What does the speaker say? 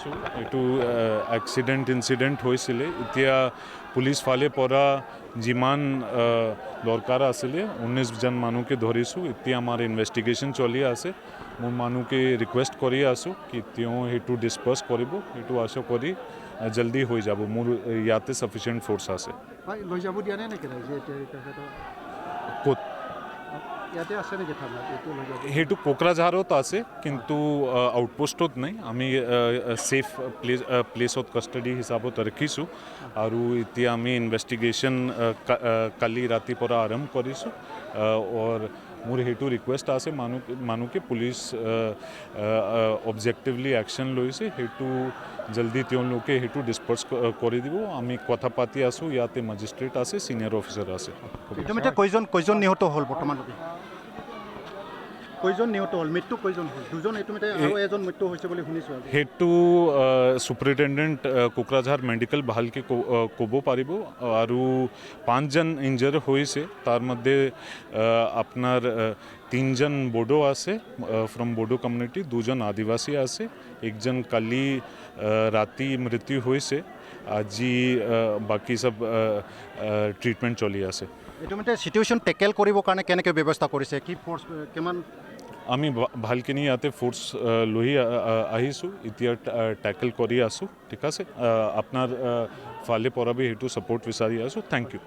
আছোঁ। এইটো accident incident হৈছিলে। এতিয়া পুলিচ ফালে পৰা যিমান দৰকাৰ আছিলে 19জন মানুহকে ধৰিছোঁ। এতিয়া আমাৰ ইনভেষ্টিগেশ্যন চলি আছে। মই মানুহকে ৰিকুৱেষ্ট কৰি আছোঁ কি তেওঁ সেইটো ডিছপ'জ কৰিব। সেইটো আশা কৰি জল্দি হৈ যাব। মোৰ ইয়াতে ছাফিচিয়েণ্ট ফ'ৰ্চ আছে। লৈ যাব দিয়া নাই নেকি ৰাইজে ক'ত ইয়াতে আছে নেকি থানাত? সেইটো কোকৰাঝাৰত আছে, কিন্তু আউটপোষ্টত নাই। আমি ছেফ প্লেচত কাষ্টাডি হিচাপত ৰাখিছোঁ আৰু এতিয়া আমি ইনভেষ্টিগেশ্যন কালি ৰাতিৰ পৰা আৰম্ভ কৰিছোঁ। মোৰ সেইটো ৰিকুৱেষ্ট আছে মানুহকে পুলিচ অবজেক্টিভলি একশ্যন লৈছে, সেইটো জল্দি তেওঁলোকে সেইটো ডিছপ'জ কৰি দিব। আমি কথা পাতি আছোঁ, ইয়াতে মেজিষ্ট্ৰেট আছে, ছিনিয়ৰ অফিচাৰ আছে। ইতিমধ্যে কেইজন নিহত হ'ল বৰ্তমানলৈকে? কেইজন নিহত হ'ল? মৃত্যু কেইজন হ'ল? দুজন, ইতিমধ্যে আৰু এজন মৃত্যু হৈছে বুলি শুনিছোঁ। সেইটো ছুপাৰিণ্টেণ্ডেণ্ট কোকৰাঝাৰ মেডিকেল ভালকৈ ক'ব পাৰিব। আৰু 5জন ইনজাৰ্ড হৈছে, তাৰ মধ্যে আপোনাৰ 3জন বড়ো আছে ফ্ৰম বড়ো কমিউনিটি, 2জন আদিবাসী আছে, 1জন কালি ৰাতি মৃত্যু হৈছে। আজি বাকী চব ট্ৰিটমেণ্ট চলি আছে। ইতিমধ্যে চিটুৱেশ্যন টেকেল কৰিবৰ কাৰণে কেনেকৈ ব্যৱস্থা কৰিছে? কি ফ'ৰ্চ কিমান? আমি ভালখিনি ইয়াতে ফ'ৰ্চ লৈ আহিছোঁ, এতিয়া টেকেল কৰি আছোঁ। ঠিক আছে, আপোনাৰ ফালে পৰা সেইটো ছাপোৰ্ট বিচাৰি আছোঁ। Thank U.